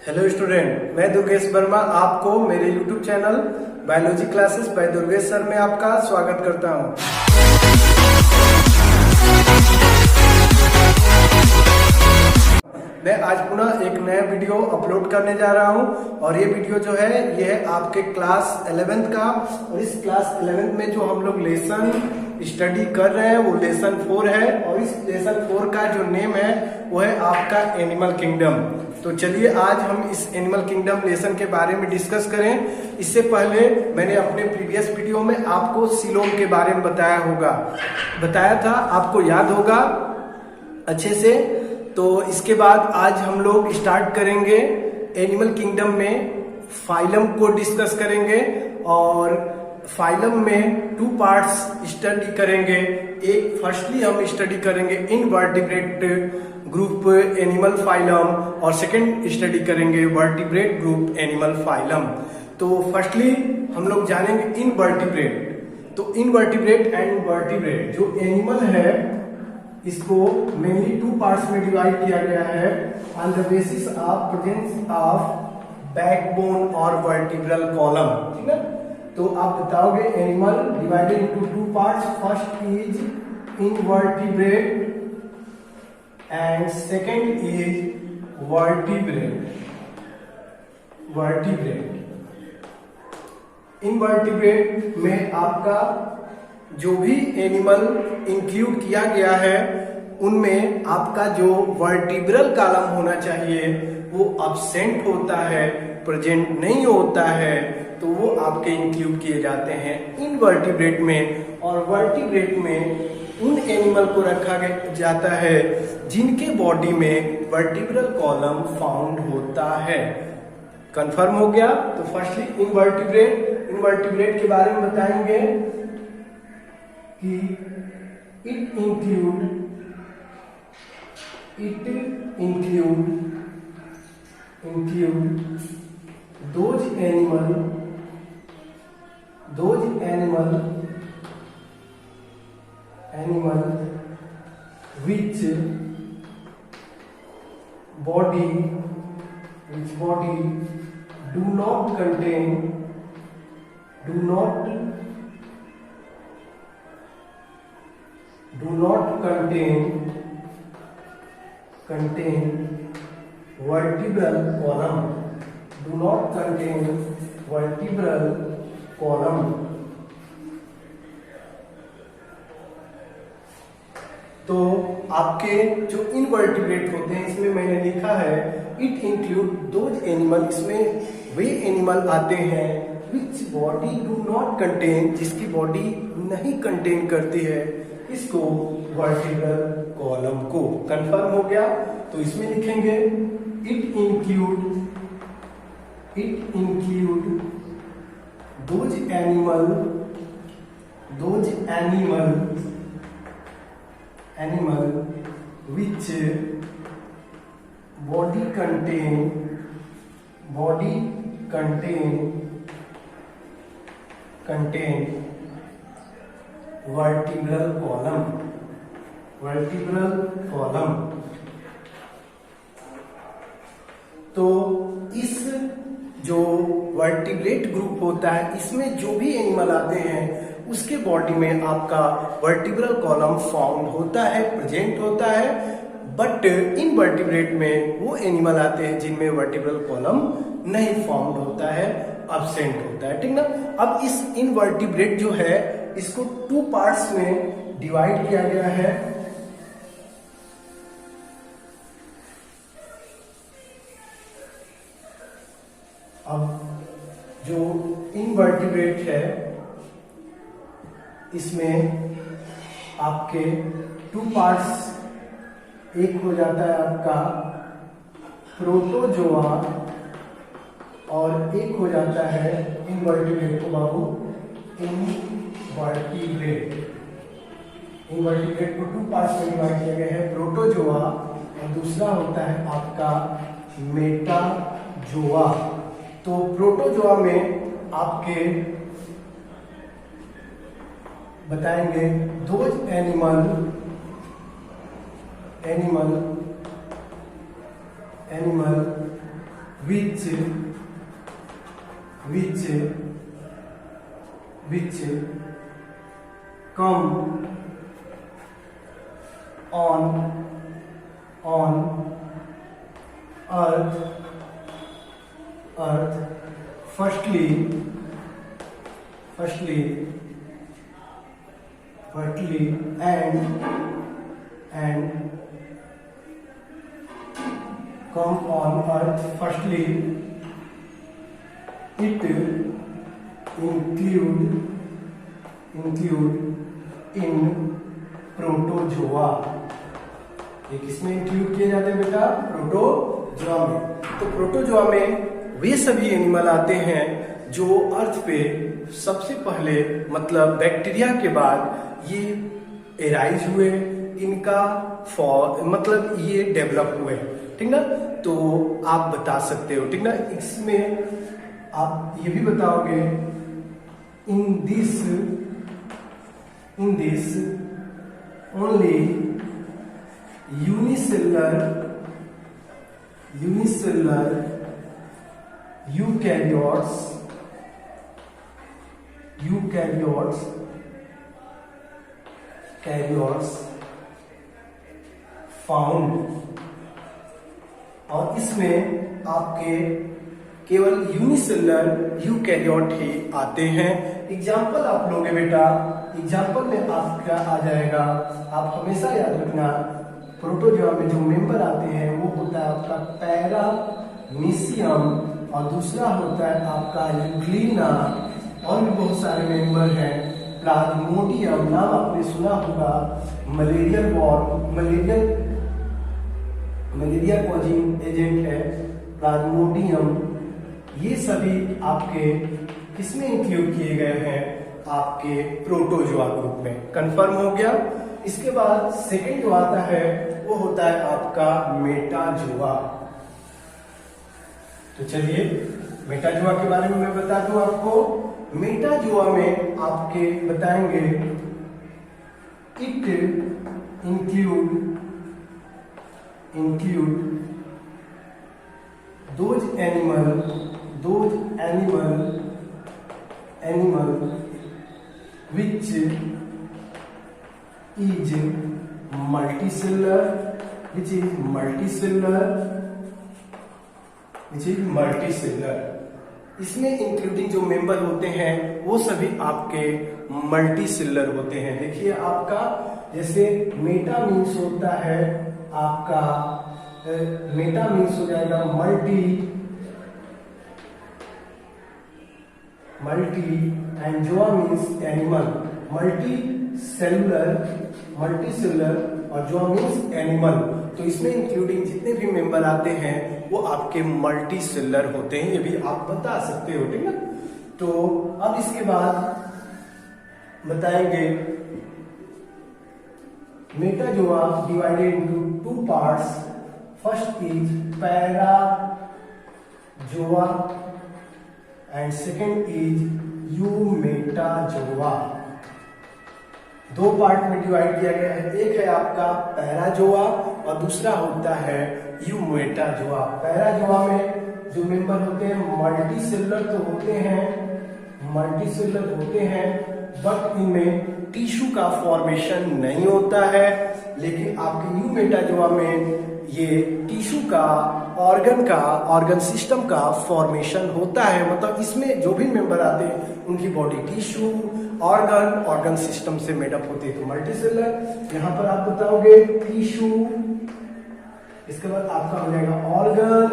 Hello student, मैं दुर्गेश वर्मा आपको मेरे YouTube channel biology classes bye Durgesh sir में आपका स्वागत करता हूं। मैं आज पुनः एक नया वीडियो अपलोड करने जा रहा हूं और ये वीडियो जो है ये है आपके क्लास 11th का। और इस क्लास 11th में जो हम लोग लेसन स्टडी कर रहे हैं वो लेसन 4 है और इस लेसन 4 का जो नेम है वो है आपका एनिमल किंगडम। तो चलिए आज हम इस एनिमल किंगडम लेसन के बारे में डिस्कस करें। इससे पहले मैंने अपने प्रीवियस वीडियो में आपको सीलोम के बारे में बताया था, आपको याद होगा अच्छे से। तो इसके बाद आज हम लोग स्टार्ट करेंगे एनिमल किंगडम में फाइलम को डिस्कस करेंगे और फाइलम में 2 पार्ट्स स्टडी करेंगे। एक फर्स्टली हम स्टडी करेंगे इनवर्टिब्रेट ग्रुप एनिमल फाइलम और सेकंड स्टडी करेंगे वर्टिब्रेट ग्रुप एनिमल फाइलम। तो फर्स्टली हम लोग जानेंगे इनवर्टिब्रेट। तो इनवर्टिब्रेट एंड वर्टिब्रेट जो एनिमल है इसको मेनली 2 पार्ट्स में डिवाइड किया गया है on the basis of presence of backbone और वर्टिब्रल कॉलम। ठीक है, तो आप बताओगे animal divided into 2 parts. First is invertebrate and second is vertebrate. Invertebrate में आपका जो भी एनिमल इंक्लूड किया गया है उनमें आपका जो वर्टिब्रल कॉलम होना चाहिए वो अब्सेंट होता है, प्रेजेंट नहीं होता है, तो वो आपके इंक्लूड किए जाते हैं इनवर्टिब्रेट में। और वर्टिब्रेट में उन एनिमल को रखा जाता है जिनके बॉडी में वर्टिब्रल कॉलम फाउंड होता है। कंफर्म हो गया। तो फर्स्टली इनवर्टिब्रेट के बारे में बताएंगे कि it include those animal which body do not contain vertebral column। तो आपके जो इनवर्टिब्रेट होते हैं इसमें मैंने लिखा है इट इंक्लूड दोज एनिमल, इसमें वे एनिमल आते हैं which body do not contain, जिसकी बॉडी नहीं कंटेन करती है इसको वर्टिब्रल कॉलम को। कंफर्म हो गया। तो इसमें लिखेंगे it include those animal which body contain vertebral column। तो इस जो वर्टिब्रेट ग्रुप होता है इसमें जो भी एनिमल आते हैं उसके बॉडी में आपका वर्टिब्रल कॉलम फाउंड होता है, प्रेजेंट होता है। बट इनवर्टिब्रेट में वो एनिमल आते हैं जिनमें वर्टिब्रल कॉलम नहीं फाउंड होता है, अब्सेंट होता है। ठीक ना। अब इस इनवर्टिब्रेट जो है इसको 2 पार्ट्स में डिवाइड किया गया है। अब जो इनवर्टिब्रेट है इसमें आपके 2 पार्ट्स, एक हो जाता है आपका प्रोटोजोआ और एक हो जाता है इनवर्टिब्रेट को बाबू इनवर्टिब्रेट को 2 पार्ट्स में डिवाइड किया गया है, प्रोटोजोआ और दूसरा होता है आपका मेटाजोआ। तो प्रोटोजोआ में आपके बताएंगे those animal which come on earth firstly and come on earth firstly, it include in protozoa. ये किसमें इंक्लूड किए जाते हैं बेटा? प्रोटोजोआ में। तो प्रोटोजोआ में वे सभी एनिमल आते हैं जो अर्थ पे सबसे पहले मतलब बैक्टीरिया के बाद ये एराइज हुए, इनका मतलब ये डेवलप हुए, ठीक ना। तो आप बता सकते हो, ठीक ना। इसमें आप ये भी बताओगे in this only unicellular eukaryotes found. और इसमें आपके केवल यूनिसेलुलर यूकैरियोट ही आते हैं। एग्जाम्पल आप लोगे बेटा, एग्जाम्पल में आपका आ जाएगा, आप हमेशा याद रखना प्रोटोजोआ में जो मेंबर आते हैं वो होता है आपका पैरामीशियम और दूसरा होता है आपका यूग्लिना, और भी बहुत सारे मेंबर हैं। प्लाज्मोडियम नाम आपने सुना होगा, मलेरिया कॉजिंग एजेंट है प्लाज्मोडियम। ये सभी आपके किसमें इंक्लूड किए गए हैं? आपके प्रोटोजोआ ग्रुप में। कंफर्म हो गया। इसके बाद सेकंड जो आता है वो होता है आपका मेटाजोआ। तो चलिए मेटाजोआ के बारे में मैं बता दूं आपको। मेटाजोआ में आपके बताएंगे it include those animal which is multicellular, इसमें इंक्लूडिंग जो मेंबर होते हैं वो सभी आपके मल्टीसेलुलर होते हैं। देखिए आपका जैसे मेटा मीन्स होता है आपका, मेटा मीन्स हो जाएगा multi and zoa means animal. Multicellular और जोआ मीन्स एनिमल। तो इसमें इंक्लूडिंग जितने भी मेंबर आते हैं वो आपके मल्टीसेलुलर होते हैं, ये भी आप बता सकते हो, ठीक है। तो अब इसके बाद बताएंगे metazoa divided into 2 parts. First is parazoa and second is eumetazoa. 2 part में डिवाइड किया गया है, एक है आपका पैराजोआ और दूसरा होता है यूमेटाजोआ। पैराजोआ में जो मेंबर होते हैं मल्टीसेलुलर तो होते हैं बट इनमें टिश्यू का फॉर्मेशन नहीं होता है। लेकिन आपके यूमेटाजोआ में ये टिश्यू का ऑर्गन सिस्टम का फॉर्मेशन होता है। मतलब इसमें जो भी मेंबर आते हैं उनकी बॉडी टिश्यू ऑर्गन सिस्टम से मेडअप होती है। तो मल्टीसेलुलर यहाँ पर आप बताओगे टिश्यू, इसके बाद आपका हो जाएगा ऑर्गन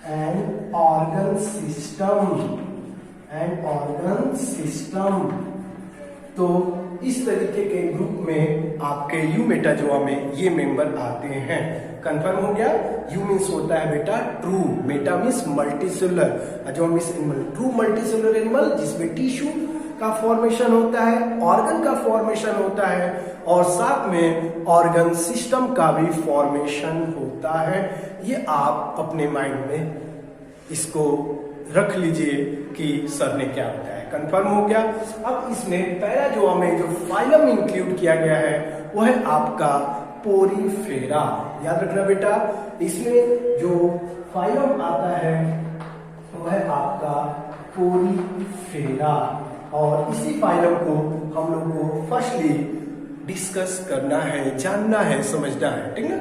एंड ऑर्गन सिस्टम। तो इस तरीके के ग्रुप में आपके यूमेटाजोआ में ये मेंबर आते हैं। कंफर्म हो गया। यू मीन्स होता है बेटा ट्रू, मेटा मीन्स मल्टीसेलुलर, जो means animal, true multicellular animal जिसमें टिश्यू का फॉर्मेशन होता है, ऑर्गन का फॉर्मेशन होता है और साथ में ऑर्गन सिस्टम का भी फॉर्मेशन होता है। ये आप अपने माइंड में इसको रख लीजिए कि सर ने क्या बताया। कंफर्म हो गया। अब इसमें पैराजोआ में जो फाइलम इंक्लूड किया गया है वो है आपका पोरीफेरा। याद रखना बेटा, इसमें जो फाइलम आता है वो है आपका पोरीफेरा, और इसी फाइलम को हम लोग को फर्स्टली डिस्कस करना है, जानना है, समझना है, ठीक ना।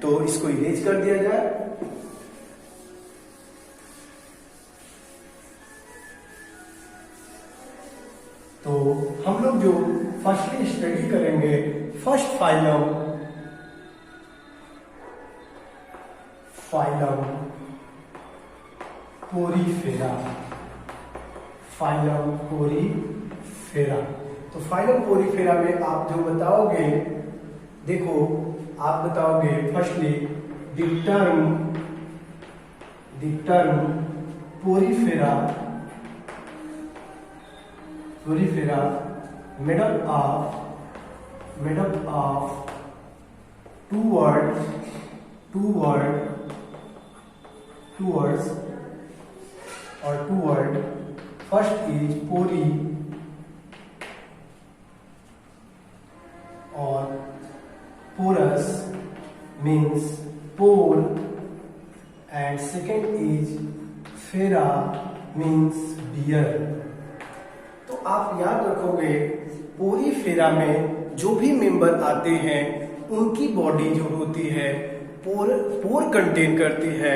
तो इसको इरेज कर दिया जाए। तो हम लोग जो फर्स्टली स्टडी करेंगे, first phylum Porifera, phylum Porifera. तो फाइलम पोरीफेरा में आप जो बताओगे, देखो आप बताओगे firstly the term Porifera made up of two words. First is pori or porous means pore, and second is fera means beer. तो आप याद रखोगे पोरीफेरा में जो भी मेंबर आते हैं उनकी बॉडी जो होती है पोर कंटेन करती है,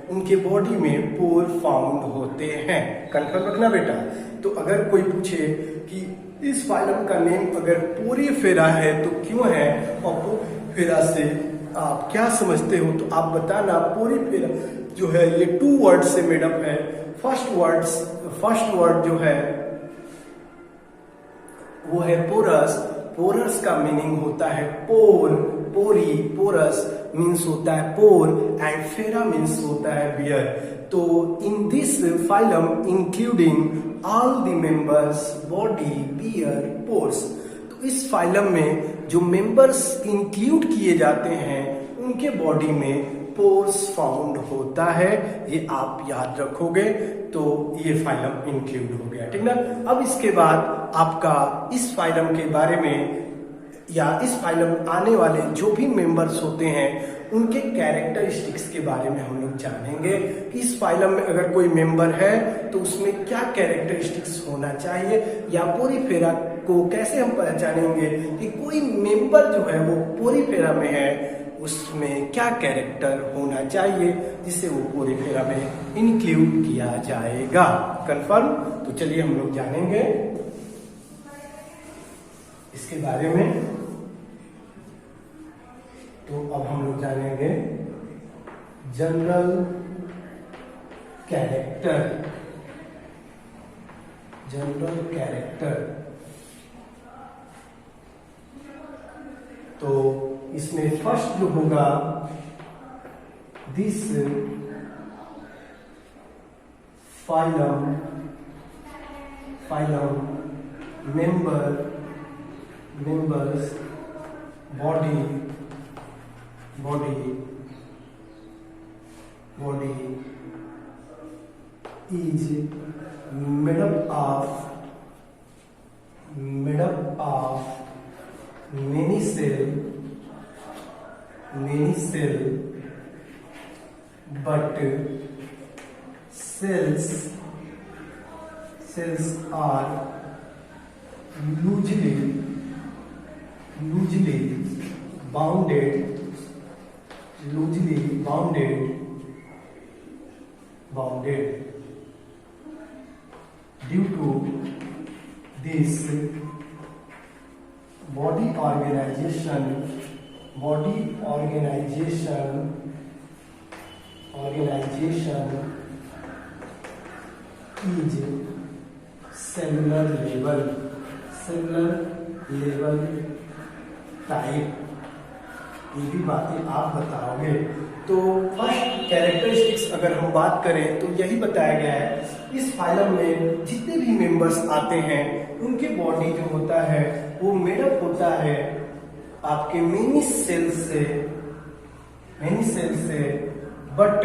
उनके बॉडी में पोर फाउंड होते हैं। कंफर्म रखना बेटा। तो अगर कोई पूछे कि इस फाइलम का नेम अगर पोरीफेरा है तो क्यों है, और पोरीफेरा से आप क्या समझते हो, तो आप बताना पोरीफेरा जो है ये 2 वर्ड से मेडअप है। फर्स्ट वर्ड जो है वो है पोरस। पोरस का मीनिंग होता है पोर, पोरस मीन्स होता है पोर, एंड फेरा मीन्स होता है बियर। तो in this phylum including all the members body bear pores. तो इस फाइलम में जो मेंबर्स इंक्लूड किए जाते हैं उनके बॉडी में पोर्स फाउंड होता है, ये आप याद रखोगे। तो ये फाइलम इंक्लूड हो गया, ठीक ना। अब इसके बाद आपका इस फाइलम के बारे में या इस फाइलम आने वाले जो भी मेंबर्स होते हैं उनके कैरेक्टरिस्टिक्स के बारे में हम लोग जानेंगे। इस फाइलम में अगर कोई मेंबर है तो उसमें क्या कैरेक्टरिस्टिक्स होना चाहिए, या पोरीफेरा को कैसे हम पहचानेंगे कि कोई मेंबर जो है वो पोरीफेरा में है, उसमें क्या कैरेक्टर होना चाहिए जिससे वो पोरीफेरा में इंक्लूड किया जाएगा। कंफर्म। तो चलिए हम लोग जानेंगे इसके बारे में। तो अब हम लोग जानेंगे जनरल कैरेक्टर। तो इसमें फर्स्ट जो होगा, this phylum members body is made up of many cell, but cells are loosely bounded due to this body organization is cellular level type. ये भी बातें आप बताओगे। तो फर्स्ट कैरेक्टरिस्टिक्स अगर हम बात करें तो यही बताया गया है, इस फाइलम में जितने भी मेंबर्स आते हैं उनके बॉडी जो होता है वो मेडअप होता है आपके मेनी सेल्स से, बट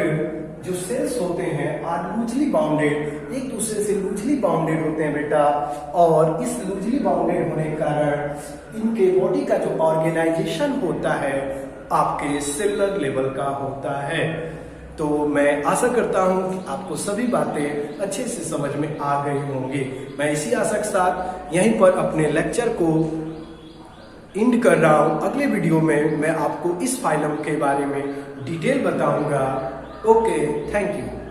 जो सेल्स होते हैं आर लूजली बाउंडेड, एक दूसरे से लूजली बाउंडेड होते हैं बेटा, और इस लूजली बाउंडेड होने के कारण इनके बॉडी का जो ऑर्गेनाइजेशन होता है आपके सेलुलर लेवल का होता है। तो मैं आशा करता हूं कि आपको सभी बातें अच्छे से समझ में आ गई होंगी। मैं इसी आशा के साथ यहीं पर अपने लेक्चर को एंड कर रहा हूं। अगले वीडियो में मैं आपको इस फाइलम के बारे में डिटेल बताऊंगा। Okay, thank you.